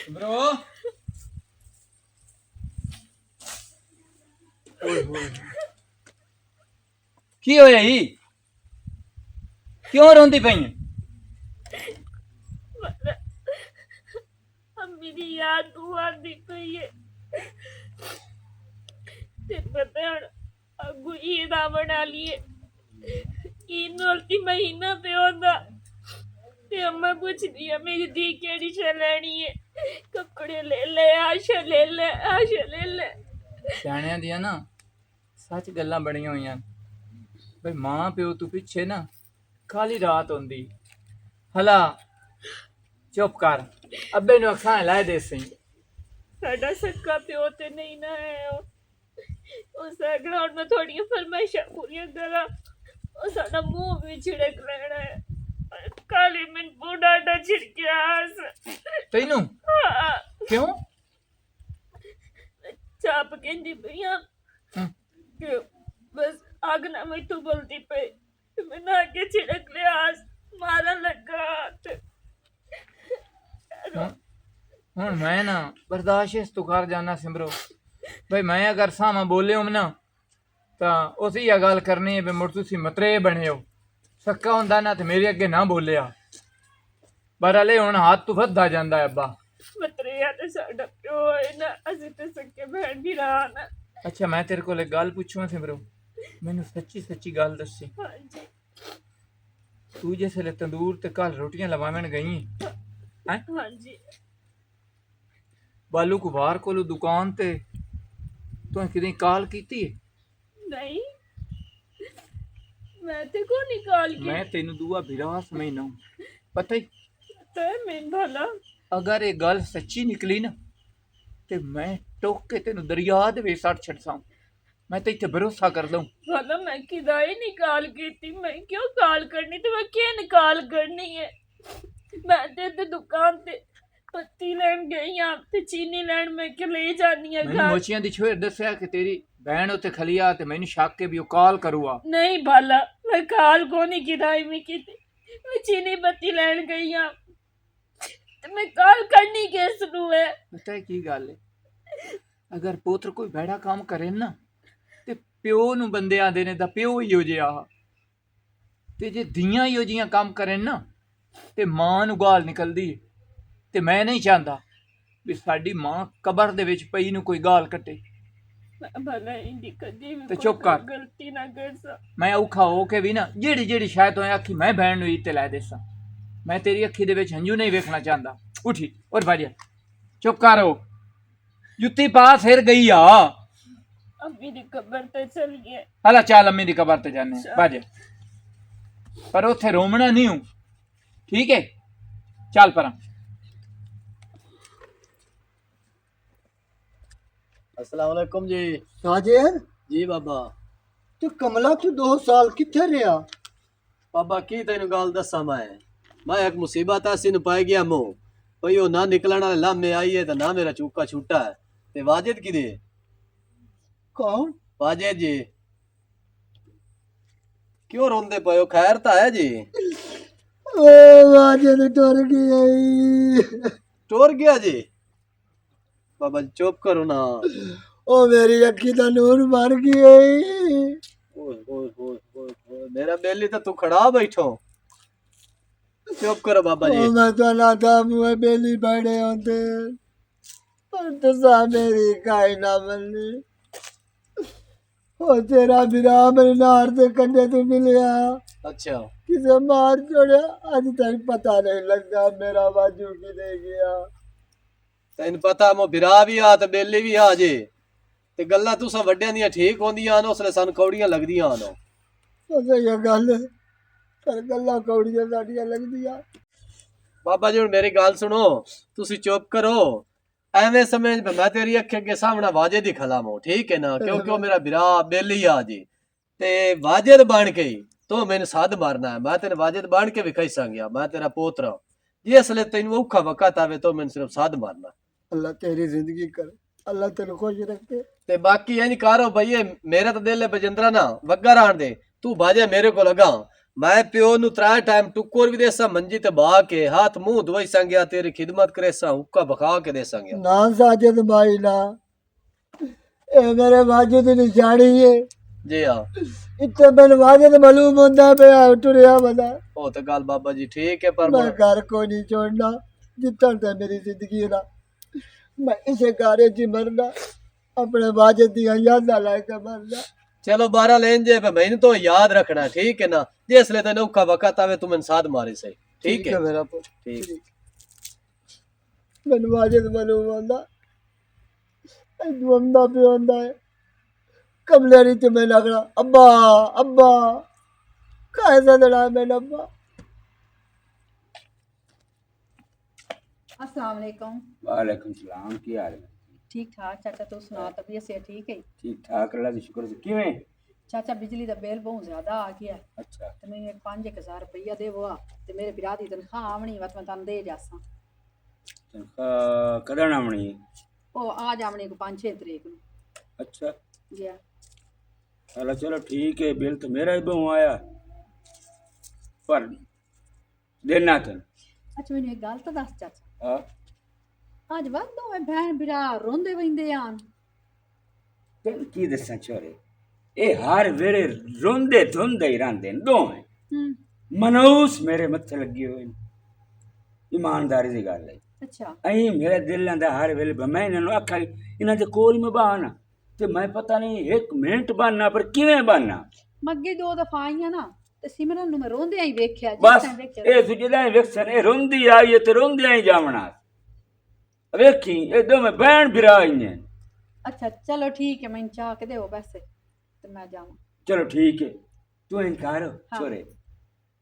Bro की होया ही क्यों रोंदी पई है? अम्मी दी याद तू आंदी पई है ते पता है अगू ईद आवन वाली है ईद नाल ती महीना पे होंदा ते अम्मा पुछदी है मेरी धी केड़ी शै लैनी है कपड़े ले आशा ले ले सियाणियां दियां ना सच गल्लां बड़ियां होईयां बई मां प्यो तू पिछे ना खाली रात होंदी हला चुप कर अब्बे नु अखां लाए दे सही साडा सक्का प्यो ते नहीं ना है उस ग्राउंड में थोड़ी फरमाइशां पूरियां करा और साडा मुंह भी छिड़क लेना है काली मिन बूढ़ा डा छिड़किया तैनू क्यों चाप कहंदी पईया कि बस आगना में तू बोलती पे मैंने आगे छिड़क लिया मारा लगा हुण मैं ना बर्दाश्त तो कर जाना सिमरो भाई मैं अगर सामा बोले हूं ना तो उसी यह गल करनी है मुड़ तुसी मतरे बने हो सक्का हुंदा ना ते मेरे अगे ना बोलिया पर हले हुण हाथ तू वधदा जांदा है अब्बा मतरिया ते साडा प्यो है ना असि ते सके बहन भी रहा ना अच्छा मैं तेरे को एक गल पूछूं सिमरो मैनू सच्ची सच्ची गल दसी हाँ जी तू जिसले तंदूर ते कल रोटियां लवावन गई हैं हाँ जी बालू कुबार कोलू दुकान ते तू कितें कॉल कीती है? नहीं मैं ते को निकाल के मैं तेनू दुआ बिरा समझना पता ही ते मैं भला अगर ये गल सच्ची निकली ना ते मैं टोक के तेनू दरिया दे विच सट छड़सां मैं ते इत्थे भरोसा कर दूं भला मैं किदाई निकाल की थी मैं क्यों कॉल करनी तो मैं क्या निकाल करनी है मैं ते दुकान ते पत्ती लैन गई हां ते चीनी लैन मैं के ले जानी है मैनू घर मोचियां दी छोर दस्या कि तेरी बहन उत्ते खलिया ते मैनू शक के भी ओ कॉल करूआ नहीं भला मैं कॉल को नहीं किदाई में की थी मैं चीनी पत्ती लैन गई हां ते मैं कॉल करनी किस नू है पता है की गल है अगर पुत्र कोई बैड़ा काम करे ना ते प्यो नू बंदे आंदे ने दा प्यो ही हो जिहा ते जे धियां ही हो जियां काम करे ना ते मां नू गाल निकलदी है ते मैं नहीं चाहता भी साडी मां कबर दे विच पई नू कोई गाल कट्टे मैं भला इंदी कदी भी ते कोई चुप कर गलती ना कर सा मैं औखा हो के भी ना जेड़ी जेड़ी शायद तो आखी मैं बहन नू इत्ते लै देसां मैं तेरी अखी दे विच हंजू नहीं वेखना चाहता उठी और बाजा चुप कर हो जुत्ती पा सिर गई आ अम्मी दी कब्र ते चल गया हला चल अम्मी दी कबर ते जाने बाजा पर उथे रोमना नहीं हूं ठीक है चल परा अस्सलाम वालेकुम जी। साजिद जी बाबा। तू कमला तू 2 साल किथे रहा? बाबा की तेन गल दसा मैं एक मुसीबत ऐसी नु पाई गया मो भई ओ ना निकलण वाले लामे आई है ते ना मेरा चूका छूटा है ते वाजिद किदे कौन? वाजिद जी क्यों रोंदे पयो खैर ता है जी ओ वाजिद टुर गई। टोर गया जी बाबा जी चुप करो ना ओ मेरी अखी दा नूर मर गई। ओए ओए ओए ओए मेरा बेली तो तू खड़ा बैठो चुप करो बाबा जी ओ मैं तो ना था मुझे बेली बड़े होते पर तो सा मेरी काई ना बननी ओ तेरा बिरा मेरे नार दे कंडे तो मिलिया अच्छा किसे मार छोड़ा अज तक पता नहीं लगा मेरा बाजू किदे गया तैन पता मो बिरा भी आ ते बेली भी आ जे ते गल्लां तुसां वड्डियां दियां ठीक होंदियां न उसले सन कौड़ियां लगदियां न तो सही गल पर गल्लां कौड़ियां साडियां लगदियां बाबा जी हुण मेरी गल सुनो तुसी चुप करो एवें समझ मैं तेरी अखे अगे सामने वाजिद ही खला मो ठीक है ना क्योंकि वो मेरा बिरा बेली आ जी ते वाजिद बन के तो मैंने साध मारना है मैं तेरे वाजिद बन के भी कही संगया मैं तेरा पोतरा जिसले तेन औखा वक्त आवे तो मैंने सिर्फ साध मारना अल्लाह तेरी जिंदगी कर अल्लाह तेरे खुश रखे ते बाकी इंज करो भई मेरा तो दिल है बजिंदरा ना वग्गा रहन दे तू बाजे मेरे को लगा मैं प्यो नु 3 टाइम टुकोर भी देसा मंजी ते बहा के हाथ मुंह धोई संगया तेरी खिदमत करे सा हुक्का बखा के दे संगया ना साजिद भाई ना, ये मेरे वाजिद की निशानी है। जी हाँ इतने मैंने वाजिद मालूम होता पे टुरिया बता। ओ तो गल बाबा जी ठीक है पर मैं घर को नहीं छोड़ना जितना तक मेरी जिंदगी ना, मैं इसे घर च मरना, अपने वाजिद दी यादां लाके मरना। चलो 12 लेन जे पे मैंने तो याद रखना ठीक है ना, जिसले तेने औखा वक्त आवे तुम साथ मारे सही ठीक है मेरा पुत्र ठीक मैंने वाजिद मालूम होता दुआंदा पे होता है कमले रीच में लगना अब्बा अब्बा कैसा दड़ा मैंने अब्बा। अस्सलाम वालेकुम। वालेकुम सलाम की हाल है? ठीक ठाक चाचा, तू सुना तबीयत से ठीक है? ठीक ठाक अल्लाह दा शुक्र से किवें? चाचा बिजली का बिल बहुत ज्यादा आ गया है, अच्छा तो मैं 5,000 रुपया देवो ते मेरे बिरा दी तनख्वाह आवनी वत मैं तन दे जासा। तनख्वाह कदन आमणी है? ओ आज आवनी को 5-6 तरीक नु। अच्छा जी चलो चलो ठीक है, बिल तो मेरा ही बहु आया पर देना तन। अच्छा मैंने एक गल तो दस चाचा, हाँ आज बाद दोवें भैन बिरा रोंदे वंदे आन। तेन की दसा छोरे, ए हर वेले रोंदे धोंदे ही रहंदे न दोवें। मनूस मेरे मत्थे लगे हुए न, ईमानदारी दी गल है। अच्छा अं मेरे दिल आंदा हर वेले मैं इन्होंने आखा इन्हों के कोल में बहाना ते मैं पता नहीं 1 मिनट बहाना पर किवें बहाना। मग्गे 2 दफा आईयां ना ते सिमरन नु मैं रोंदे ही वेख्या बस ए सुजदा वेखसन ए रोंदी आई है ते रोंदे ही जावना वेखी ए दो में बहन बिरा आई हैं। अच्छा चलो ठीक है, मैं चाह के देवो पैसे ते मैं जावां। चलो ठीक है, तू इनकार हाँ। छोरे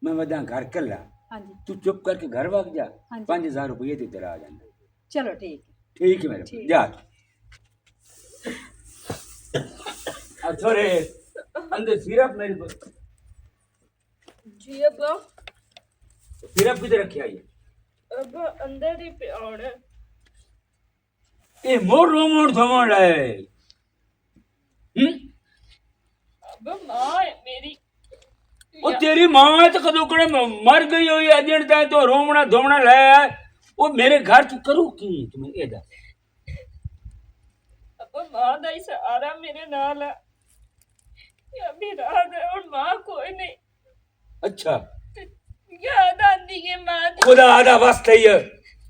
मैं वदा घर कल्ला, हाँ जी तू चुप करके घर भाग जा, हाँ जी। 5,000 रुपये ते तेरा आ जाना। चलो ठीक है। ठीक है मेरे ठीक। जा अब छोरे अंदर सिरप मेरे को जी अब्बा, सिरप किधर रखी आई है? अब्बा अंदर ही पे आना। ए मोड़ धमण है। अब्बा माँ है मेरी। वो तेरी मां तो कदों कड़े मर गई हुई अजन ताई तो रोमना धोमना लाया है। वो मेरे घर तू करू की तुम्हें ए दस। अब्बा माँ दा ही सहारा मेरे नाल है, अभी रात है और माँ कोई नहीं। अच्छा याद आती है माँ दी। खुदा आदा वास्ते ही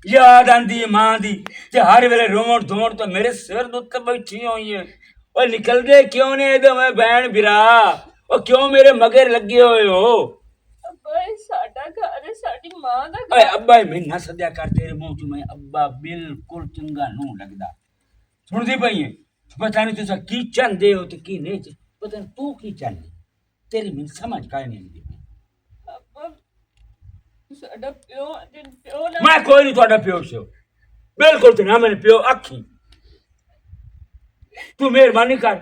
याद आंदी है मां दी ते हर वेले रोमण धोमण तो मेरे सिर दे उत्ते बैठी हुई है। और निकल दे क्यों ने ए मैं बहन बिरा और क्यों मेरे मगर लगे हुए हो? अब्बा ये साडा घर है, साडी माँ दा ओए घर। अब्बा मैं ना सद्या कर तेरे मुंह चो मैं अब्बा बिल्कुल चंगा नू लगदा। सुनदी पई है पता नहीं तुसा की चाहते हो ते की नहीं पता नहीं तू की चाहती तेरी मैं समझ का नहीं आंदी। अब्बा साडा प्यो जिन प्यो ना। मैं कोई नहीं थोड़ा प्यो से बिल्कुल तो ना मैंने प्यो आखी तू मेहरबानी कर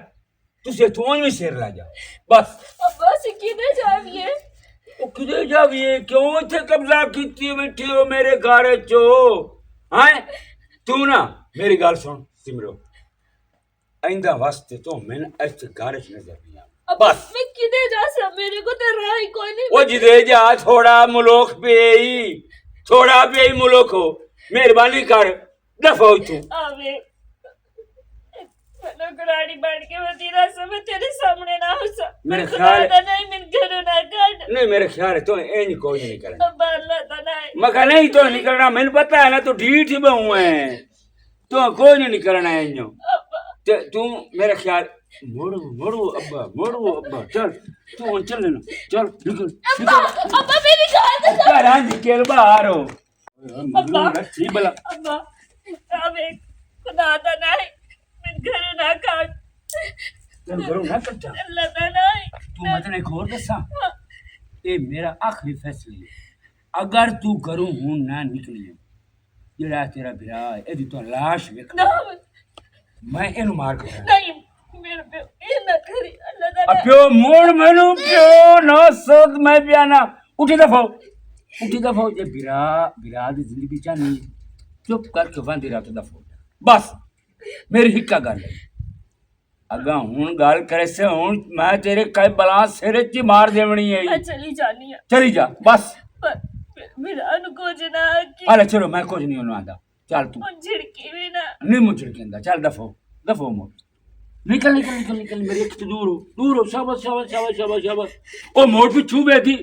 तुझे तू भी सिर ला जा बस। अब्बा से किधर जाविए? वो किधर जाविए क्यों इतने कब्जा कीती बैठी हो मेरे घर चो? हैं तू ना मेरी गल सुन सिमरो आइंदा वास्ते तो मैंने ऐसे घर च नजर नहीं आ अब्बा बस। मैं किधर जा सा, मेरे को तो राह ही कोई नहीं। वो जिदे जा थोड़ा मुलोक पे थोड़ा पे मुलोक हो मेहरबानी कर दफा हो तू। आवे मैं गराड़ी बैठ के वतीरा समय तेरे सामने ना हो सा। मेरे खुदा ख्याल- दा नहीं मिल घरों ना काट। नहीं मेरे ख्याल है तो ए नहीं कोई नहीं करना अब्बा अल्लाह दा नहीं। मगर नहीं तो नहीं करना मैंने पता है ना तू ढीठ ही बहु है तो कोई नहीं करना है यूं अब्बा ते तू मेरे ख्याल मोड़ू अब्बा चल तू चल लेना चल निकल निकल अब्बा मेरी गाल तो घर निकल बाहर हो अब्बा। ठीक भला अब्बा आवे खुदा दा नहीं मिल घरों ना काट। चल करो ना करता अल्लाह दा नहीं। तू मतलब एक और दसा ये मेरा आखिरी फैसला है अगर तू करूं हूं ना निकली जेड़ा तेरा बिरा एदी तो लाश वेख ना मैं इनु मार के नहीं मेरे पे ये ना करी अल्लाह दा नहीं। प्यो मोड़ मैनू प्यो ना सोच मैं पियाना उठी दफो ये बिरा दी जिंदगी चाहनी चुप करके वंदी रात दफो बस मेरी हिक्का गल है अगा हूं गल करे से हूं मैं तेरे कई बला सिर च मार देवनी है मैं चली जानी है चली जा बस पर मेरा नु कुछ ना कि अरे चलो मैं कुछ नहीं होना आंदा चल तू मुझ झिड़की भी ना नहीं मुझे कहंदा चल दफो दफो मोड़ निकल निकल निकल निकल मेरे एक तो दूर हो शाबाश शाबाश शाबाश शाबाश शाबाश ओ मोड़ पिछू बैठी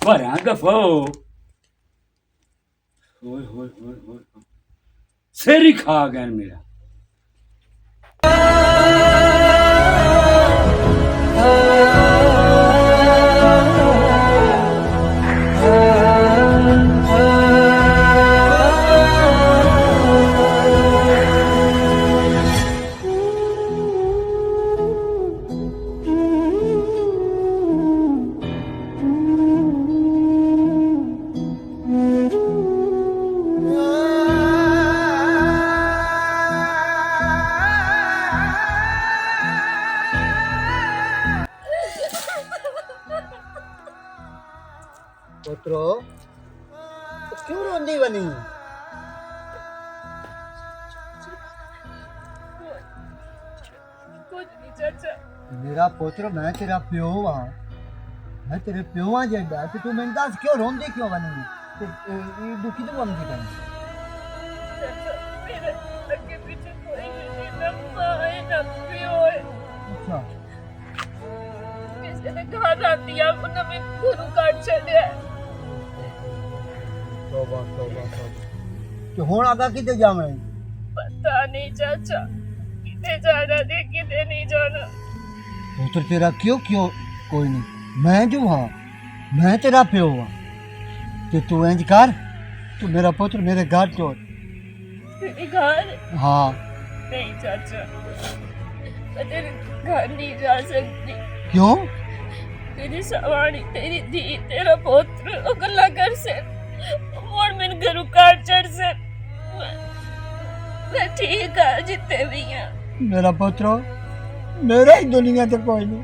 पर दफो होय होय होय होय सिर ही खा गया मेरा पुत्रो क्यों रोंदी बनी? कुछ नहीं चाचा मेरा पुत्र मैं तेरा प्यो हाँ, मैं तेरे प्यो हाँ जेड़ा ते तू मैंने दस क्यों रोंदी क्यों बनी ते दुखी तो बनदी बनी? चाचा मेरे आगे पीछे कोई भी नहीं ना माँ है ना प्यो है अच्छा किसी ने घर आ दिया उन्हें मैं गुरु काट छड़िया तौबा तौबा तौबा ते हुण आगा किते जावे? पता नहीं चाचा कितने जाना दे कितने नहीं जाना पुत्र तेरा क्यों क्यों कोई नहीं मैं जो हाँ मैं तेरा प्यो हाँ ते तू इंज कर तू मेरा पुत्र मेरे घर छोड़। तेरे घर हाँ नहीं चाचा मैं तेरे घर नहीं जा सकती क्यों? तेरी सवारी तेरी धी तेरा पुत्र ओ गल्ला कर से और मैंने घरों काट चढ़ से मैं ठीक है जितने भी हैं मेरा पुत्र मेरा ही दुनिया ते कोई नहीं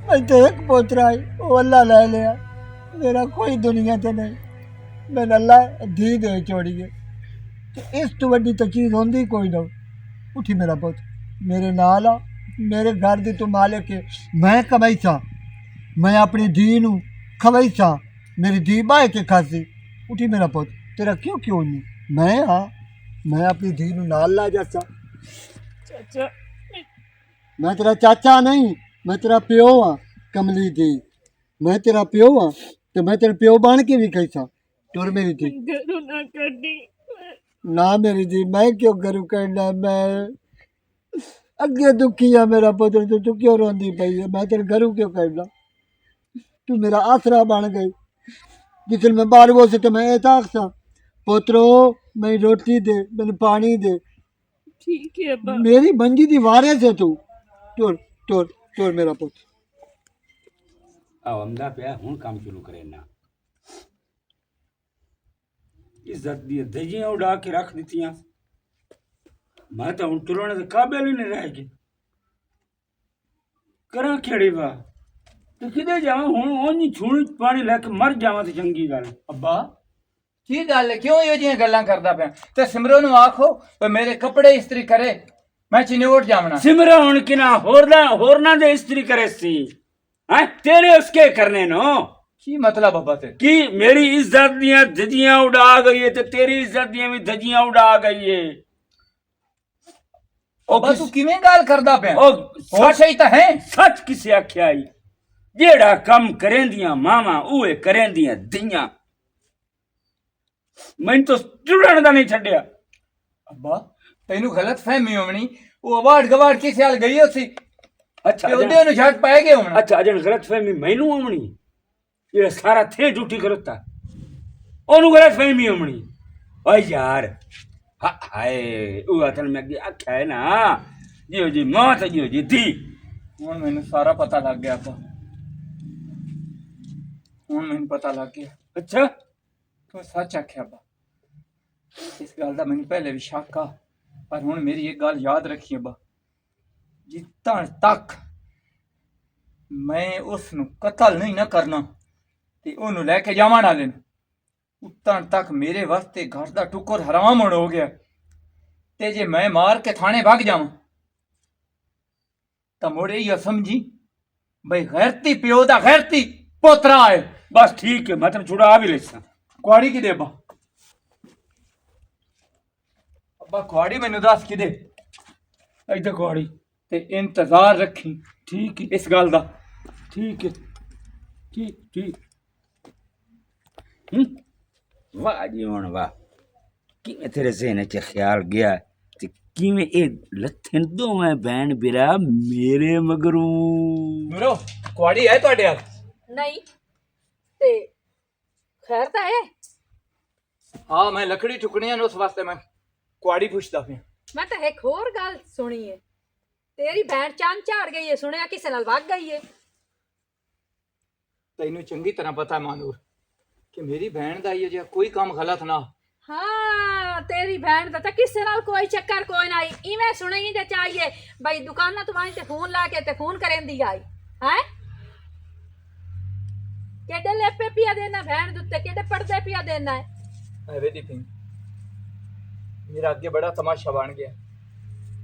मैं तो एक पुत्र आई वो अल्लाह ले लिया मेरा कोई दुनिया ते नहीं मैंने अल्लाह धी दे छोड़ी है तो इस तो वड्डी तो चीज़ होंदी कोई ना। उठी मेरा पुत्र मेरे नाल आ मेरे घर दी तू मालिक है मैं कमाई सा मैं अपनी धी नू खवाई सा मेरी धी बाह के खासी। उठी मेरा पुत्र तेरा क्यों क्यों नहीं मैं हाँ मैं अपनी धी नू नाल ला जासा। चाचा मैं तेरा चाचा नहीं मैं तेरा प्यो हाँ कमली दी मैं तेरा प्यो हाँ तो मैं तेरा प्यो बन के भी कैसा टुर मेरी दी घरों ना करनी ना मेरी दी मैं क्यों करूँ करना मैं अगे दुखी है मेरा पुत्र तो तू क्यों रोंदी पई है मैं तेरे घरों क्यों करना तू मेरा आसरा बन गई जिस मैं बाहर वो से तो मैं ऐसा सा पुत्रो मैं रोटी दे मैंने पानी दे ठीक है अब्बा मेरी मंजी दी वारिस है तू टुर टुर टुर मेरा पुत्र आमदा पे हूं काम शुरू करे ना इज्जत दी दजियां उड़ा के रख दितियां मैं तो हूं तुरने दे काबिल ही नहीं रह गई करा खेड़ी वा तो किदे जावां हुन ओनी छूणी पानी लेके मर जावां ते चंगी गल अब्बा की गल है क्यों ਇਹੋ ਜਿਹੀਆਂ ਗੱਲਾਂ ਕਰਦਾ ਪਿਆ ਤੇ ਸਿਮਰੋ ਨੂੰ ਆਖੋ ਤੇ ਮੇਰੇ ਕੱਪੜੇ ਇਸਤਰੀ ਕਰੇ मैं चिन्होट जामना सिमरा हुन किना होरना दे इस्त्री करे सी हैं तेरे उसके करने नो की मतलब अब्बा ते कि मेरी इज्जत दियां धजियां उड़ा गई है ते तेरी इज्जत दियां भी धजियां उड़ा गई है अब्बा तू किवें गाल करदा पिया ओ होश ही तां है सच किसे आख्या आई जेड़ा कम करेंदियां मामा उहे करेंदियां दियां मैं तो चुड़न दा नहीं छड्या अब्बा ਤੈਨੂੰ ਗਲਤ ਫਹਿਮੀ ਹੋਣੀ ਉਹ ਅਵਾਰਡ ਗਵਾਰਡ ਕਿਸੇ ਹਾਲ ਗਈ ਸੀ अच्छा ਤੇ ਉਹਦੇ ਨੂੰ ਛੱਡ ਪੈ ਗਏ ਹੁਣ अच्छा अजन गलत फहमी मैनू आमनी ये सारा थे झूठी करता ओनू गलत फहमी आमनी ओ यार हाय ओ अतन मैं आख्या है ना जियो जी मां ते जियो जी धी ਹੁਣ ਮੈਨੂੰ ਸਾਰਾ ਪਤਾ ਲੱਗ ਗਿਆ ਅब्बा ਹੁਣ ਮੈਨੂੰ ਪਤਾ ਲੱਗ ਗਿਆ अच्छा ਤੂੰ ਸੱਚ ਆਖਿਆ ਅब्बा ਇਸ ਗੱਲ ਦਾ ਮੈਨੂੰ ਪਹਿਲੇ ਵੀ ਸ਼ੱਕ ਆ ਪਰ ਹੁਣ ਮੇਰੀ ਇੱਕ ਗੱਲ ਯਾਦ ਰੱਖੀ ਅब्बा ਜਿੱਤਣ ਤੱਕ ਮੈਂ ਉਸ ਨੂੰ ਕਤਲ ਨਹੀਂ ਨਾ ਕਰਨਾ ਤੇ ਉਹਨੂੰ ਲੈ ਕੇ ਜਾਵਾਂ ਨਾਲੇ ਨੂੰ ਉਤਣ ਤੱਕ ਮੇਰੇ ਵਾਸਤੇ ਘਰ ਦਾ ਟੁਕਰ ਹਰਾਮ ਹੋ ਗਿਆ ਤੇ ਜੇ ਮੈਂ ਮਾਰ ਕੇ ਥਾਣੇ ਭੱਗ ਜਾਵਾਂ ਤਾਂ ਮੁੜੇ ਹੀ ਸਮਝੀ ਬਈ ਗੈਰਤੀ ਪਿਓ ਦਾ ਗੈਰਤੀ ਪੋਤਰਾ ਹੈ। बस ठीक है मैं तुम छुड़ा भी ले सा ਕੁਆੜੀ ਕਿਦੇ ਅੱਬਾ? ਅੱਬਾ ਕੁਆੜੀ ਮੈਨੂੰ ਦੱਸ ਕਿਦੇ इधर कुआड़ी ਤੇ ਇੰਤਜ਼ਾਰ ਰੱਖੀ ठीक है ਇਸ ਗੱਲ ਦਾ। ठीक है ठीक ठीक वाह जी हुण वाह किवें तेरे ज़हन च ख्याल गया ते किवें ए लथन दोवें भैन बिरा मेरे मगरू ਨੂਰੋ ਕੁਆੜੀ ਹੈ ਤੁਹਾਡੇ ਹਾਲ? ਨਹੀਂ ਤੇ ਖੈਰ ਤਾਂ ਹੈ। ਹਾਂ ਮੈਂ ਲੱਕੜੀ ਚੁੱਕਣੀ ਆ ਉਸ ਵਾਸਤੇ ਮੈਂ ਕੁਆੜੀ ਪੁੱਛਦਾ ਪਿਆ। ਮੈਂ ਤਾਂ ਇੱਕ ਹੋਰ ਗੱਲ ਸੁਣੀ ਏ, ਤੇਰੀ ਭੈਣ ਚੰਨ ਝਾੜ ਗਈ ਏ, ਸੁਣਿਆ ਕਿਸੇ ਨਾਲ ਵਗ ਗਈ ਏ। ਤੈਨੂੰ ਚੰਗੀ ਤਰ੍ਹਾਂ ਪਤਾ ਮਾਨੂਰ ਕਿ ਮੇਰੀ ਭੈਣ ਦਾ ਇਹ ਜਿਹਾ ਕੋਈ ਕੰਮ ਗਲਤ ਨਾ। ਹਾਂ ਤੇਰੀ ਭੈਣ ਦਾ ਤਾਂ ਕਿਸੇ ਨਾਲ ਕੋਈ ਚੱਕਰ ਕੋਈ ਨਹੀਂ, ਇਵੇਂ ਸੁਣੀ ਤੇ ਚਾਹੀਏ ਬਈ ਦੁਕਾਨਾਂ ਤੋਂ ਆਈ ਤੇ ਫੋਨ ਲਾ ਕੇ ਤੇ ਫੋਨ ਕਰੇਂਦੀ ਆਈ ਹੈ। ਕਿਹੜੇ ਲੈਪੇ ਪਿਆ ਦੇਣਾ ਭੈਣ ਦੇ ਉੱਤੇ, ਕਿਹੜੇ ਪਰਦੇ ਪਿਆ ਦੇਣਾ ਹੈ। ਐਵੇਂ ਦੀ ਪਿੰਗ ਮੇਰਾ ਅੱਗੇ ਬੜਾ ਤਮਾਸ਼ਾ ਬਣ ਗਿਆ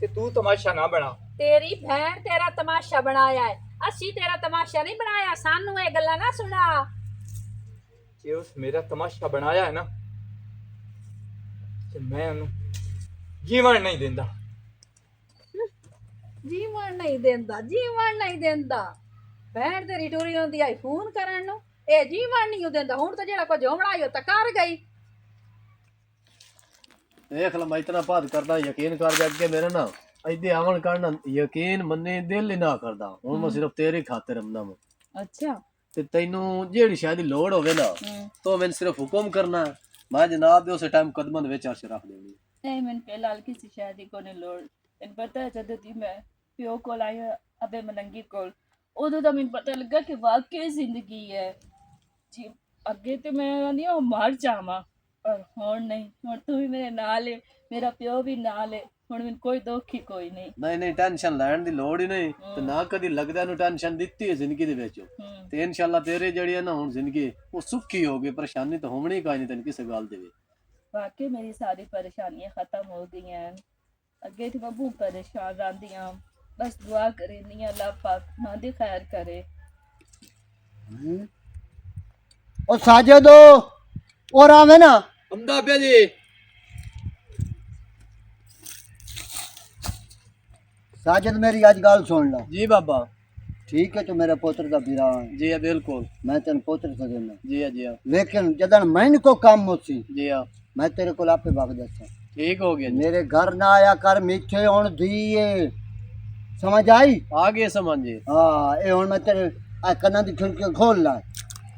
ਤੇ ਤੂੰ ਤਮਾਸ਼ਾ ਨਾ ਬਣਾ। ਤੇਰੀ ਭੈਣ ਤੇਰਾ ਤਮਾਸ਼ਾ ਬਣਾਇਆ ਹੈ, ਅਸੀਂ ਤੇਰਾ ਤਮਾਸ਼ਾ ਨਹੀਂ ਬਣਾਇਆ। ਸਾਨੂੰ ਇਹ ਗੱਲਾਂ ਨਾ ਸੁਣਾ। ਜੇ ਉਸ ਮੇਰਾ ਤਮਾਸ਼ਾ ਬਣਾਇਆ ਹੈ ਨਾ ਤੇ ਮੈਂ ਉਹਨੂੰ ਜੀਵਨ ਨਹੀਂ ਦਿੰਦਾ। ਜੀਵਨ ਨਹੀਂ ਦਿੰਦਾ, ਜੀਵਨ ਨਹੀਂ ਦਿੰਦਾ। ਭੈਣ ਤੇਰੀ ਟੁਰੀ ਹੁੰਦੀ ਆਈ ਫੋਨ ਕਰਨ ਨੂੰ, ਇਹ ਜੀਵਨ ਨਹੀਂ ਦਿੰਦਾ। ਹੁਣ ਤਾਂ ਜਿਹੜਾ ਕੁਝ ਹੋਣਾ ਉਹ ਤਾਂ ਕਰ ਗਈ। ਦੇਖ ਲੈ ਮੈਂ ਇਤਨਾ ਬਾਤ ਕਰਦਾ ਯਕੀਨ ਕਰ ਜਾ ਅੱਗੇ ਮੇਰੇ ਨਾ ਇੱਦੇ ਆਵਣ ਕਰਨਾ ਯਕੀਨ ਮੰਨੇ ਦਿਲ ਹੀ ਨਾ ਕਰਦਾ। ਹੁਣ ਮੈਂ ਸਿਰਫ ਤੇਰੀ ਖਾਤਰ ਆਉਂਦਾ ਮੈਂ ਅੱਛਾ ਤੇ ਤੈਨੂੰ ਜਿਹੜੀ ਸ਼ਾਇਦ ਲੋੜ ਹੋਵੇ ਨਾ ਤੋ ਮੈਨੂੰ ਸਿਰਫ ਹੁਕਮ ਕਰਨਾ ਮੈਂ ਜਨਾਬ ਦੇ ਉਸੇ ਟਾਈਮ ਕਦਮਾਂ ਦੇ ਵਿੱਚ ਅਰਸ਼ ਰੱਖ ਦੇਣੀ। नहीं मैंने पहला हल्की सी शादी को नहीं लोड़ इन पता है जब थी मैं प्यो को लाई अबे मलंगी कोल उदो तो मैंने पता लगा कि वाकई जिंदगी है जी। अगे तो मैं नहीं वो मर जावा पर हुण नहीं, हुण तू भी मेरे नाल है, मेरा प्यो भी नाल है, हुण मैंने कोई दुख ही कोई नहीं। ਨਹੀਂ ਟੈਨਸ਼ਨ ਲੈਣ ਦੀ ਲੋੜ ਹੀ ਨਹੀਂ ਤੇ ਨਾ ਕਦੀ ਲੱਗਦਾ ਨੂੰ ਟੈਨਸ਼ਨ ਦਿੱਤੀ ਹੈ ਜ਼ਿੰਦਗੀ ਦੇ ਵਿੱਚ ਤੇ ਇਨਸ਼ਾਅੱਲਾ ਤੇਰੇ ਜਿਹੜੀ ਹੈ ਨਾ ਹੁਣ ਜ਼ਿੰਦਗੀ ਉਹ ਸੁੱਖੀ ਹੋਗੀ। ਪਰੇਸ਼ਾਨੀ ਤਾਂ ਹੋਣੀ ਕੋਈ ਨਹੀਂ ਤੈਨੂੰ ਕਿਸੇ ਗੱਲ ਦੇ ਵਿੱਚ। वाकई मेरी सारी परेशानियां ख़त्म हो गई हैं। अगे तो मैं बहुत परेशान रहती हाँ, बस दुआ करे नहीं अल्लाह पाक मां दी खैर करे। ਉਹ ਸਾਜਦ और आवे ना ਅਮਦਾ ਪਿਆ ਜੀ साजद मेरी आज गल सुन ला। ਜੀ ਬਾਬਾ ठीक है तू मेरे पुत्र का बिरा है, ਜੀ ਆ ਬਿਲਕੁਲ मैं तेन पुत्र से देना, ਜੀ ਆ ਜੀ ਆ लेकिन जदन मैन को काम मुसी ਜੀ आ मैं तेरे को आपे भाग दसा। ठीक हो गया जी। मेरे घर ना आया कर मीठे होन दिए, समझ आई? आ गए समझ जी। हाँ ये हुन मैं तेरे आ कन्ना दी खिड़की खोल ला।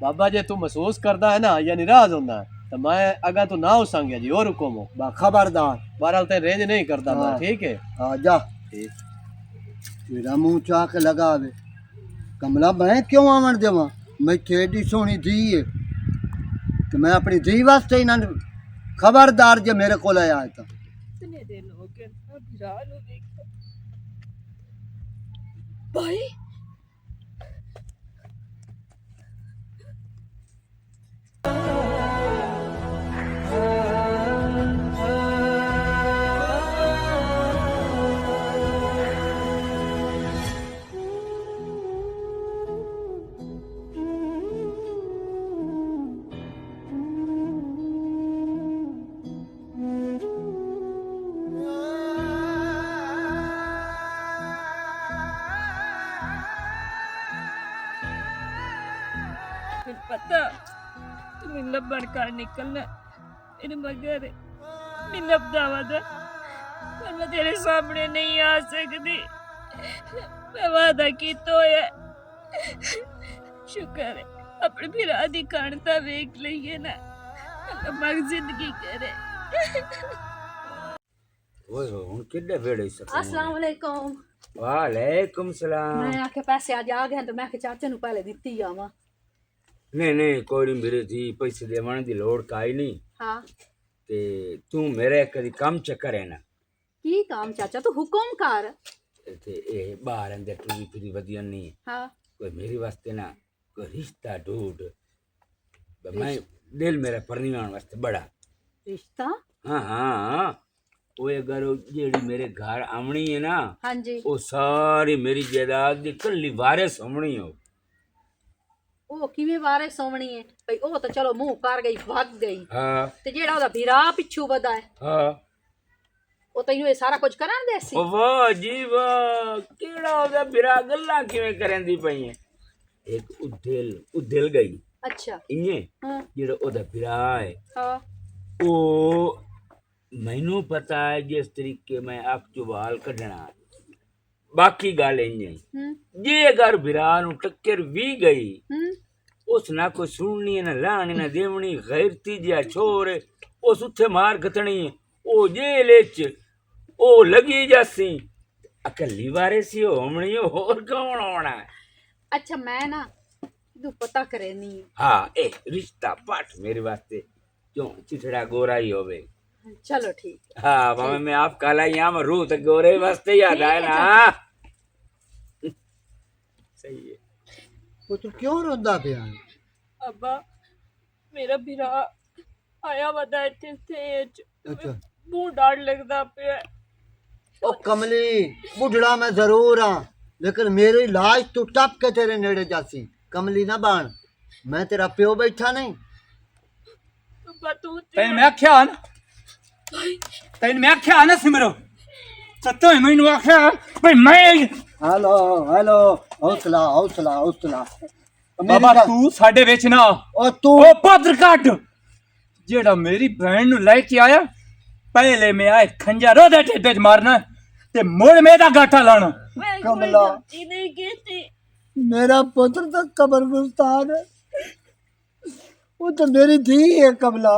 बाबा जी तू महसूस करदा है ना या नाराज होंदा है तो मैं अगा तो ना हो संग जी और हुक्म हो बा खबरदार बहरहाल ते रेंज नहीं करदा मैं हाँ। ठीक है। हाँ जा ठीक तेरा मुंह चाह के लगा वे कमला मैं क्यों आवन देवा, मैं तेरी सोनी धी है कि मैं अपनी धी वास्ते इन्हां खबरदार जे मेरे को आया है तो इतने दिन हो गए ना बिरा नु देख भाई फिर पता तुम्हें लब्बड़ कर निकलना मेरे मगर मैं लबदा वादा पर मैं तेरे सामने नहीं आ सकती। मैं वादा की तो है शुक्र है अपने फिरा दी कानता वेख लईए ना अल्लाह पाक जिंदगी करे। ओए हुण किड्डे वेड़े सकून अस्सलाम वालेकुम। वालेकुम सलाम। मैं आखे पैसे आज आ गए तो मैं आखे चाचे ਨੂੰ ਪਹਿਲੇ ਦਿੱਤੀ ਆਵਾਂ। नहीं नहीं कोई नहीं मेरे थी पैसे देवन दी लोड़ काई नहीं हाँ ते तू मेरे कदी कम चक्कर है ना की काम चाचा तू हुक्म कर। ते ए बाहर अंदर टूरी फिरी वदिया नहीं हाँ कोई मेरे वास्ते ना कोई रिश्ता ढूंढ मैं दिल मेरा परनिवान वास्ते बड़ा रिश्ता हाँ हाँ ओए अगर वो जेड़ी मेरे घर आमनी है ना ਹਾਂਜੀ वो सारी मेरी जायदाद दी कल्ली वारिस होनी हो। ਉਹ ਕਿਵੇਂ ਵਾਰੇ ਸੋਵਣੀ ਹੈ ਭਈ ਉਹ ਤਾਂ ਚਲੋ ਮੂੰਹ ਕਰ ਗਈ ਭੱਗ ਗਈ हाँ ਤੇ ਜਿਹੜਾ ਉਹਦਾ ਵੀਰਾ ਪਿੱਛੂ ਵਧਾ ਹੈ हाँ ਉਹ ਤੈਨੂੰ ਇਹ ਸਾਰਾ ਕੁਝ ਕਰਨ ਦੇ ਸੀ ओ वाह जी वाह केड़ा ओदा बिरा गल्ला किवें करंदी पई है। एक उद्दिल गई ਅੱਛਾ इने ਹਾਂ जेड़ा ओदा बिरा है ਹਾਂ ओ मैनू पता है जिस तरीके मैं अख चो वाल कढना बाकी गल इंज ਹੂੰ जे अगर बिरा नू टक्कर भी गई ਹੂੰ उस ना कोई सुननी ना लानी ना देवनी गैरती जिहा छोर उस उत्थे मार खतनी ओ जेल च ओ लगी जासी अकली वारे सी होमनी होर कौन होना है। ਅੱਛਾ ਮੈਂ ਨਾ ਤੂੰ ਪਤਾ ਕਰੇ ਨਹੀਂ हाँ ए रिश्ता पाठ मेरे वास्ते क्यों चिथड़ा गोरा ही होवे। ਚਲੋ ਠੀਕ ਹੈ हाँ मामा मैं आप काला यहाँ रूह तो गोरे वास्ते याद आए ना। सही है। ਪੁੱਤ ਕਿਉਂ ਰੋਂਦਾ ਪਿਆ ਹੈ? अब्बा मेरा बिरा आया वदा इत्थे तेज ਅੱਛਾ मुंह डाड़ लगदा पिया। ਉਹ ਕਮਲੀ ਬੁੱਢੜਾ ਮੈਂ ਜ਼ਰੂਰ ਹਾਂ ਲੇਕਿਨ ਮੇਰੀ ਲਾਸ਼ ਤੂੰ ਟੱਪ ਕੇ ਤੇਰੇ ਨੇੜੇ ਜਾਸੀ ਕਮਲੀ ਨਾ ਬਣ ਮੈਂ ਤੇਰਾ ਪਿਓ ਬੈਠਾ ਨਹੀਂ अब्बा तू ਤੈਨੂੰ ਮੈਂ ਆਖਿਆ ਨਾ ਤੈਨੂੰ ਮੈਂ ਆਖਿਆ ਨਾ ਸਿਮਰੋ ਸੱਤੋਂ ਹੀ ਮੈਨੂੰ ਆਖਿਆ ਭਈ ਮੈਂ ਹੈਲੋ ਹੈਲੋ ਹੌਸਲਾ ਹੌਸਲਾ ਹੌਸਲਾ ਬਾਬਾ ਤੂੰ ਸਾਡੇ ਵਿੱਚ ਨਾ ਉਹ ਤੂੰ ਉਹ ਪੱਧਰ ਕੱਟ ਜਿਹੜਾ ਮੇਰੀ ਭੈਣ ਨੂੰ ਲੈ ਕੇ ਆਇਆ ਪਹਿਲੇ ਮੈਂ ਆਏ ਖੰਜਰ ਉਹਦੇ ਢਿੱਡ 'ਚ ਮਾਰਨਾ ਤੇ ਮੁੜ ਮੇਰਾ ਗਾਠਾ ਲਾਣਾ मैं कोई कमला। गलती नहीं की थी। मेरा पुत्र तो कब्रिस्तान है वो तो मेरी धी है कमला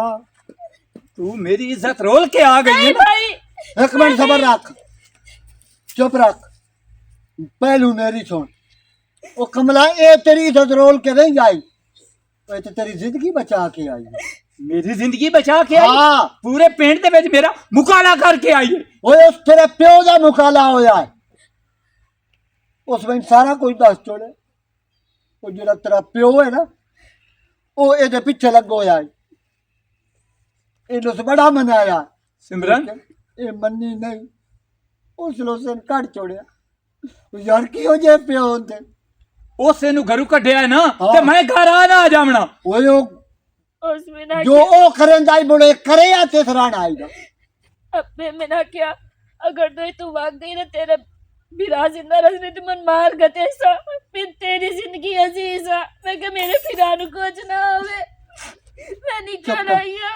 ਤੂੰ ਮੇਰੀ ਇੱਜ਼ਤ ਰੋਲ ਕੇ ਆ ਗਈ ਹੈ ਨਾ भाई एक मिनट सबर रख चुप रख पहलू मेरी सुन वो कमला ये तेरी इज्जत रोल के नहीं आई वो तो तेरी जिंदगी बचा के आई है। ਮੇਰੀ ਜ਼ਿੰਦਗੀ ਬਚਾ ਕੇ ਆਈ हाँ ਪੂਰੇ ਪਿੰਡ ਦੇ ਵਿੱਚ ਮੇਰਾ ਮੁਕਾਲਾ ਕਰਕੇ ਆਈ ਹੈ वो उस तेरे प्यो का मुकाला होया है उसमें सारा कुछ दस छोड़े वो जो तेरा प्यो है ना वो ये पीछे लग होया है इन्हों से बड़ा मनाया ਸਿਮਰਨ ये मन्नी नहीं उसने उसे कट छोड़िया यार की हो जाए प्यो होते ਉਸੇ ਨੂੰ ਘਰੋਂ ਕੱਢਿਆ ਨਾ ਹਾਂ। ਤੇ ਮੈਂ ਘਰ ਆ ਨਾ ਜਾਵਣਾ वो जो उसमें ना जो ओ करेंदा ही बोले करे या तेसराना आएगा अब्बे में ना क्या अगर तो तू भाग गई ना तेरा बिरा जिंदा रखने तो मन मार गते सा फिर तेरी जिंदगी अजीज है मैं कि मेरे फिरा नु कुछ ना होवे मैं निकल आई हूं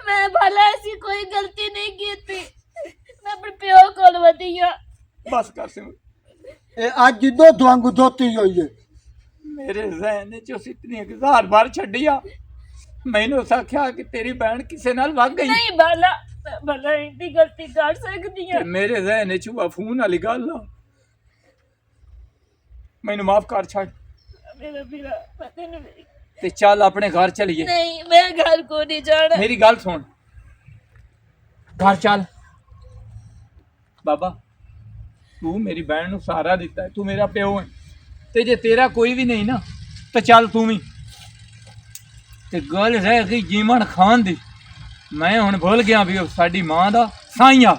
मैं भला ऐसी कोई गलती नहीं की थी मैं अपने प्यो कोल वधिया ਬਸ ਕਰ ਸਿਮਰਨ ये आज दो वांगू धोती हुई है ਮੇਰੇ ਜ਼ਹਿਨ 'ਚ ਉਸ ਇਤਨੀ ਹਜ਼ਾਰ ਵਾਰ ਛੱਡਿਆ ਮੈਨੂੰ ਸਾਖਿਆ ਕਿ ਤੇਰੀ ਭੈਣ ਕਿਸੇ ਨਾਲ ਵਗ ਗਈ नहीं भला मैं भला इतनी गलती कर सकती ਤੇ है ਮੇਰੇ ਜ਼ਹਿਨ 'ਚ ਉਹ ਫੋਨ ਵਾਲੀ ਗੱਲ ਆ ਮੈਨੂੰ ਮਾਫ ਕਰ ਛੱਡ मेरा बिरा पता नहीं ਤੇ ਚੱਲ ਆਪਣੇ ਘਰ ਚਲੀਏ नहीं मैं घर को नहीं जाना ਮੇਰੀ ਗੱਲ ਸੁਣ ਘਰ ਚੱਲ ਬਾਬਾ ਤੂੰ ਮੇਰੀ ਭੈਣ ਨੂੰ ਸਹਾਰਾ ਦਿੱਤਾ ਹੈ, ਤੂੰ ਮੇਰਾ ਪਿਓ ਹੈ ਤੇ ਜੇ ਤੇਰਾ ਕੋਈ ਵੀ ਨਹੀਂ ਨਾ ਤਾਂ ਚੱਲ ਤੂੰ ਵੀ ਤੇ ਗੱਲ ਰਹਿ ਗਈ ਜੀਵਨ ਖਾਨ ਦੀ ਮੈਂ ਹੁਣ ਭੁੱਲ ਗਿਆ ਵੀ ਉਹ ਸਾਡੀ ਮਾਂ ਦਾ ਸਾਈਆ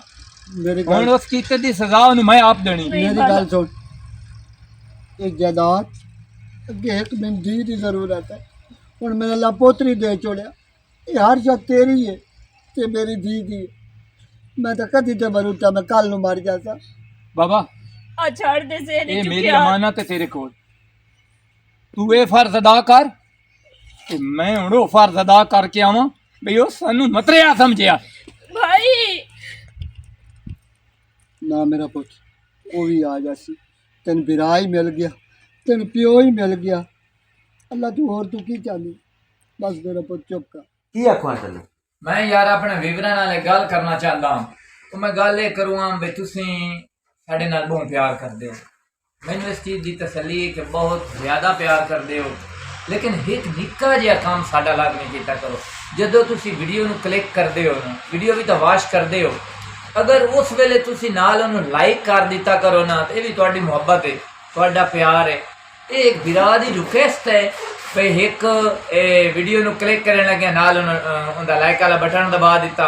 मेरी ਹੁਣ गल ਉਸ ਕੀਤੇ ਦੀ ਸਜ਼ਾ ਉਹਨੂੰ ਮੈਂ ਆਪ ਦੇਣੀ मेरी गल सुन एक जायदाद अगे एक दिन धी की जरूरत है हुण मेरे ला पोतरी दे छोड़िया ये हर शक तेरी है ते मेरी धी दी है। मैं तो कदी ते मरूता मैं कल नु मर जाता ਬਾਬਾ आ छाड़ दे से ਇਹ नहीं ਮੇਰੀ चुकिया ਅਮਾਨਤ ਹੈ ਤੇਰੇ ਕੋਲ ਤੂੰ ਇਹ ਫਰਜ਼ ਅਦਾ ਕਰ ਤੇ ਮੈਂ ਹੁਣ ਉਹ ਫਰਜ਼ ਅਦਾ ਕਰਕੇ ਆਵਾਂ ਵੀ ਉਹ ਸਾਨੂੰ ਮਤਰਿਆ ਸਮਝਿਆ भाई ना मेरा पुत वो भी आ जासी तेन बिरा ही मिल गया तेन प्यो ही मिल गया अल्लाह तू और तू की चाहनी बस मेरा पुत चुप कर की आखवा तैनू ਮੈਂ ਯਾਰ ਆਪਣੇ ਵੀਵਰਾਂ ਨਾਲ ਇੱਕ ਗੱਲ ਕਰਨਾ ਚਾਹੁੰਦਾ ਹਾਂ ਤੇ ਮੈਂ ਗੱਲ ਇਹ ਕਰੂੰਗਾ ਵੀ ਤੁਸੀਂ ਸਾਡੇ ਨਾਲ ਬਹੁਤ ਪਿਆਰ ਕਰਦੇ ਹੋ ਮੈਨੂੰ ਇਸ ਚੀਜ਼ ਦੀ ਤਸੱਲੀ ਹੈ ਕਿ ਬਹੁਤ ਜ਼ਿਆਦਾ ਪਿਆਰ ਕਰਦੇ ਹੋ ਲੇਕਿਨ ਇੱਕ ਨਿੱਕਾ ਜਿਹਾ ਕੰਮ ਸਾਡਾ ਲਾਜ਼ਮੀ ਕੀਤਾ ਕਰੋ ਜਦੋਂ ਤੁਸੀਂ ਵੀਡੀਓ ਨੂੰ ਕਲਿੱਕ ਕਰਦੇ ਹੋ ਨਾ ਵੀਡੀਓ ਵੀ ਤਾਂ ਵਾਚ ਕਰਦੇ ਹੋ ਅਗਰ ਉਸ ਵੇਲੇ ਤੁਸੀਂ ਨਾਲ ਉਹਨੂੰ ਲਾਈਕ ਕਰ ਦਿੱਤਾ ਕਰੋ ਨਾ ਤੇ ਇਹ ਵੀ ਤੁਹਾਡੀ ਮੁਹੱਬਤ ਹੈ ਤੁਹਾਡਾ ਪਿਆਰ ਹੈ ਇਹ ਇੱਕ ਵੀਰਾ ਦੀ ਰਿਕੁਐਸਟ ਹੈ ਭਈ ਇੱਕ ਵੀਡੀਓ ਨੂੰ ਕਲਿੱਕ ਕਰਨ ਲੱਗਿਆ ਨਾਲ ਉਹਦਾ ਲਾਈਕ ਵਾਲਾ ਬਟਨ ਦਬਾ ਦਿੱਤਾ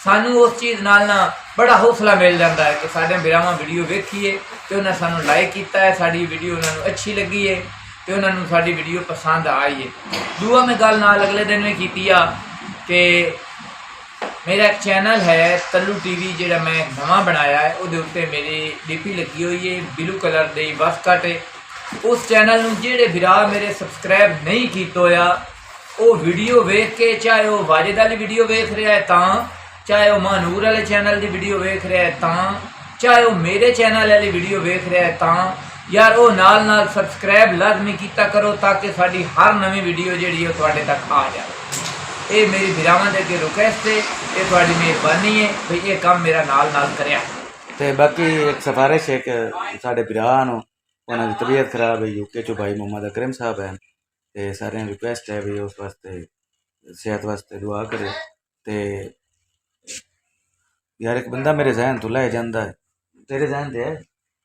ਸਾਨੂੰ ਉਸ ਚੀਜ਼ ਨਾਲ ਨਾ ਬੜਾ ਹੌਸਲਾ ਮਿਲ ਜਾਂਦਾ ਹੈ ਕਿ ਸਾਡੇ ਵੀਰਾਵਾਂ ਵੀਡੀਓ ਵੇਖੀਏ ਤੇ ਉਹਨਾਂ ਸਾਨੂੰ ਲਾਈਕ ਕੀਤਾ ਹੈ, ਸਾਡੀ ਵੀਡੀਓ ਉਹਨਾਂ ਨੂੰ ਅੱਛੀ ਲੱਗੀ ਹੈ ਤੇ ਉਹਨਾਂ ਨੂੰ ਸਾਡੀ ਵੀਡੀਓ ਪਸੰਦ ਆਈ ਹੈ। ਦੂਆ ਮੈਂ ਗੱਲ ਨਾਲ ਅਗਲੇ ਦਿਨ ਵੀ ਕੀਤੀ ਆ ਕਿ ਮੇਰਾ ਇੱਕ ਚੈਨਲ ਹੈ ਤੱਲੂ ਟੀਵੀ, ਜਿਹੜਾ ਮੈਂ ਨਵਾਂ ਬਣਾਇਆ ਹੈ। ਉਹਦੇ ਉੱਤੇ ਮੇਰੀ ਡੀਪੀ ਲੱਗੀ ਹੋਈ ਹੈ ਬਲੂ ਕਲਰ ਦੀ ਬਸ ਕੱਟ। ਉਸ ਚੈਨਲ ਨੂੰ ਜਿਹੜੇ ਵੀਰਾ ਮੇਰੇ ਸਬਸਕ੍ਰਾਈਬ ਨਹੀਂ ਕੀਤਾ ਹੋਇਆ ਉਹ ਵੀਡੀਓ ਵੇਖ ਕੇ, ਚਾਹੇ ਉਹ ਵਾਜਿਦ ਵਾਲੀ ਵੀਡੀਓ ਵੇਖ ਰਿਹਾ ਹੈ ਤਾਂ, ਚਾਹੇ ਉਹ ਮਾਨੂਰ ਵਾਲੇ ਚੈਨਲ ਦੀ ਵੀਡੀਓ ਵੇਖ ਰਿਹਾ ਹੈ ਤਾਂ, ਚਾਹੇ ਉਹ ਮੇਰੇ ਚੈਨਲ ਵਾਲੀ ਵੀਡੀਓ ਵੇਖ ਰਿਹਾ ਹੈ ਤਾਂ, ਯਾਰ ਉਹ ਨਾਲ ਸਬਸਕ੍ਰਾਈਬ ਲਾਜ਼ਮੀ ਕੀਤਾ ਕਰੋ ਤਾਂ ਕਿ ਸਾਡੀ ਹਰ ਨਵੀਂ ਵੀਡੀਓ ਜਿਹੜੀ ਉਹ ਤੁਹਾਡੇ ਤੱਕ ਆ ਜਾਵੇ। ਇਹ ਮੇਰੀ ਵੀਰਾਵਾਂ ਦੇ ਅੱਗੇ ਰਿਕੁਐਸਟ ਹੈ, ਇਹ ਤੁਹਾਡੀ ਮਿਹਰਬਾਨੀ ਹੈ ਵੀ ਇਹ ਕੰਮ ਮੇਰਾ ਨਾਲ ਕਰਿਆ। ਤੇ ਬਾਕੀ ਇੱਕ ਸਿਫਾਰਿਸ਼ ਹੈ ਕਿ ਸਾਡੇ ਭਰਾ ਨੂੰ, ਉਹਨਾਂ ਦੀ ਤਬੀਅਤ ਖਰਾਬ ਹੈ, ਯੂਕੇ ਚੋਂ ਭਾਈ ਮੁਹੰਮਦ ਅਕਰਮ ਸਾਹਿਬ ਹੈ, ਤੇ ਸਾਰਿਆਂ ਨੂੰ ਰਿਕੁਐਸਟ ਹੈ ਵੀ ਉਸ ਵਾਸਤੇ ਸਿਹਤ ਵਾਸਤੇ ਦੁਆ ਕਰੇ। ਤੇ ਯਾਰ ਇੱਕ ਬੰਦਾ ਮੇਰੇ ਜ਼ਹਿਨ ਤੋਂ ਲੈ ਜਾਂਦਾ ਹੈ, ਤੇਰੇ ਜ਼ਹਿਨ ਤੇ ਹੈ?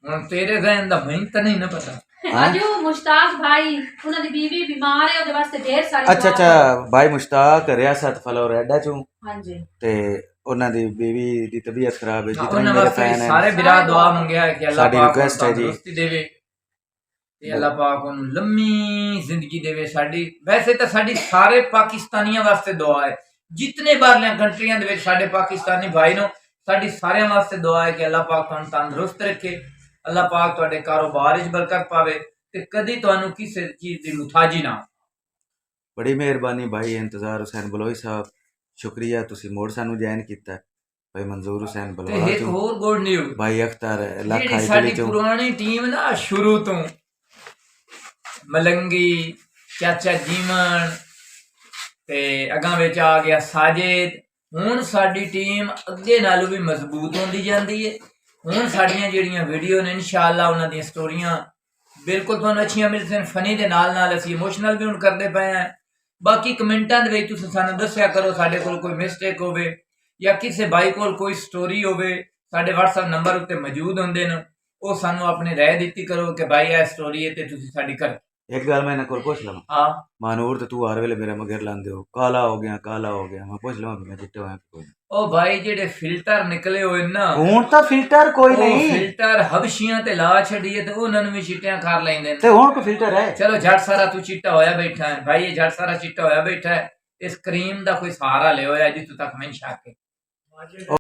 ਹੁਣ ਤੇਰੇ ਜ਼ਹਿਨ ਦਾ ਮੈਨੂੰ ਤਾਂ ਨਹੀਂ ਨਾ ਪਤਾ। ਅਜੂ ਮੁਸ਼ਤਾਕ ਭਾਈ ਉਹਨਾਂ ਦੀ ਬੀਵੀ ਬਿਮਾਰ ਹੈ, ਉਹਦੇ ਵਾਸਤੇ ਢੇਰ ਸਾਰੀ ਅੱਛਾ ਭਾਈ ਮੁਸ਼ਤਾਕ ਰਿਆਸਤ ਫਲੋਰੈਡਾ ਚੋਂ, ਹਾਂਜੀ, ਤੇ ਉਹਨਾਂ ਦੀ ਬੀਵੀ ਦੀ ਤਬੀਅਤ ਖਰਾਬ ਹੈ। ਜਿਤਨੇ ਉਹਨਾਂ ਮੇਰੇ ਵਾਸਤੇ ਫੈਨ ਸਾਰੇ ਹੈ ਵੀਰਾਂ ਦੁਆ ਮੰਗਿਆ ਹੈ ਕਿ ਅੱਲਾਹ ਸਾਡੀ ਪਾਕ request ਹੈ ਜੀ। ਤੰਦਰੁਸਤੀ ਦੇਵੇ ਤੇ ਅੱਲਾਹ ਪਾਕ ਉਹਨੂੰ ਲੰਮੀ ਜ਼ਿੰਦਗੀ ਦੇਵੇ। ਸਾਡੀ ਵੈਸੇ ਤਾਂ ਸਾਡੀ ਸਾਰੇ ਪਾਕਿਸਤਾਨੀਆਂ ਵਾਸਤੇ ਦੁਆ ਹੈ, ਜਿਤਨੇ ਬਾਹਰਲੀਆਂ ਕੰਟਰੀਆਂ ਦੇ ਵਿੱਚ ਸਾਡੇ ਪਾਕਿਸਤਾਨੀ ਭਾਈ ਨੂੰ, ਸਾਡੀ ਸਾਰਿਆਂ ਵਾਸਤੇ ਦੁਆ ਹੈ ਕਿ ਅੱਲਾਹ ਪਾਕ ਤੁਹਾਨੂੰ ਤੰਦਰੁਸਤ ਰੱਖੇ, ਅੱਲਾਹ ਪਾਕ ਤੁਹਾਡੇ ਕਾਰੋਬਾਰ ਵਿੱਚ ਬਰਕਤ ਪਾਵੇ ਤੇ ਕਦੀ ਤੁਹਾਨੂੰ ਕਿਸੇ ਚੀਜ਼ ਦੀ ਮੁਤਾਜੀ ਨਾ। ਬੜੀ ਮਿਹਰਬਾਨੀ ਭਾਈ ਇੰਤਜ਼ਾਰ ਹੁਸੈਨ ਬਲੋਈ ਸਾਹਿਬ, ਸ਼ੁਕਰੀਆ ਤੁਸੀਂ ਮੋੜ ਸਾਨੂੰ ਜੁਆਇਨ ਕੀਤਾ। ਭਾਈ ਮਨਜ਼ੂਰ ਹੁਸੈਨ ਤੇ ਬਲੋਈ ਇੱਕ ਹੋਰ ਗੁੱਡ ਨਿਊਜ਼, ਭਾਈ ਅਖਤਰ ਲੱਖ ਜਿਹੜੀ ਆਈ ਸਾਡੀ ਚੋਂ ਪੁਰਾਣੀ ਟੀਮ ਨਾ ਸ਼ੁਰੂ ਤੋਂ ਮਲੰਗੀ, ਚਾਚਾ ਜੀਵਨ ਤੇ ਅਗਾਂ ਵਿੱਚ ਆ ਗਿਆ ਸਾਜਿਦ, ਹੁਣ ਸਾਡੀ ਟੀਮ ਅੱਗੇ ਨਾਲੋਂ ਵੀ ਮਜ਼ਬੂਤ ਹੁੰਦੀ ਜਾਂਦੀ ਹੈ। ਹੁਣ ਸਾਡੀਆਂ ਜਿਹੜੀਆਂ ਵੀਡੀਓ ਨੇ ਇਨਸ਼ਾਅੱਲਾ ਉਹਨਾਂ ਦੀਆਂ ਸਟੋਰੀਆਂ ਬਿਲਕੁਲ ਤੁਹਾਨੂੰ ਅੱਛੀਆਂ ਮਿਲਦੀਆਂ, ਫਨੀ ਦੇ ਨਾਲ ਅਸੀਂ ਇਮੋਸ਼ਨਲ ਵੀ ਹੁਣ ਕਰਦੇ ਪਏ ਹਾਂ। ਬਾਕੀ ਕਮੈਂਟਾਂ ਦੇ ਵਿੱਚ ਤੁਸੀਂ ਸਾਨੂੰ ਦੱਸਿਆ ਕਰੋ ਸਾਡੇ ਕੋਲ ਕੋਈ ਮਿਸਟੇਕ ਹੋਵੇ ਜਾਂ ਕਿਸੇ ਭਾਈ ਕੋਲ ਕੋਈ ਸਟੋਰੀ ਹੋਵੇ, ਸਾਡੇ WhatsApp ਨੰਬਰ ਉੱਤੇ ਮੌਜੂਦ ਹੁੰਦੇ ਨੇ, ਉਹ ਸਾਨੂੰ ਆਪਣੀ ਰਾਏ ਦਿੱਤੀ ਕਰੋ ਕਿ ਭਾਈ ਇਹ ਸਟੋਰੀ ਹੈ ਤੇ ਤੁਸੀਂ ਸਾਡੀ ਕਰ। ਇੱਕ ਗੱਲ ਮੈਂ ਇਹਨਾਂ ਕੋਲ ਪੁੱਛ ਲਵਾਂ, ਹਾਂ ਮਾਨੂਰ ਤੇ ਤੂੰ ਹਰ ਵੇਲੇ ਮੇਰੇ ਮਗਰ ਲਾਉਂਦੇ ਹੋ, ਕਾਲਾ ਹੋ ਗਿਆ ਮੈਂ ਪੁੱਛ ਲਵਾਂ ਮੈਂ ਚਿੱਟੇ ਹੋਇਆ ਕੋਈ? ਉਹ ਭਾਈ ਜਿਹੜੇ ਫਿਲਟਰ ਨਿਕਲੇ ਹੋਏ ਨਾ, ਹੁਣ ਤਾਂ ਫਿਲਟਰ ਕੋਈ ਉਹ ਨਹੀਂ, ਫਿਲਟਰ ਹਬਸ਼ੀਆਂ ਤੇ ਲਾ ਛੱਡੀਏ ਤੇ ਉਹਨਾਂ ਨੂੰ ਵੀ ਚਿੱਟਿਆਂ ਕਰ ਲੈਂਦੇ ਨੇ। ਤੇ ਹੁਣ ਕੋਈ ਫਿਲਟਰ ਹੈ? ਚਲੋ ਜੱਟ ਸਾਰਾ ਤੂੰ ਚਿੱਟਾ ਹੋਇਆ ਬੈਠਾ ਹੈ ਭਾਈ, ਇਹ ਜੱਟ ਸਾਰਾ ਚਿੱਟਾ ਹੋਇਆ ਬੈਠਾ ਹੈ, ਇਸ ਕਰੀਮ ਦਾ ਕੋਈ ਸਹਾਰਾ ਲਿਓ ਹੈ ਜਿੱਥੋਂ ਤੱਕ ਮੈਨੂੰ ਸ਼ੱਕ ਹੈ।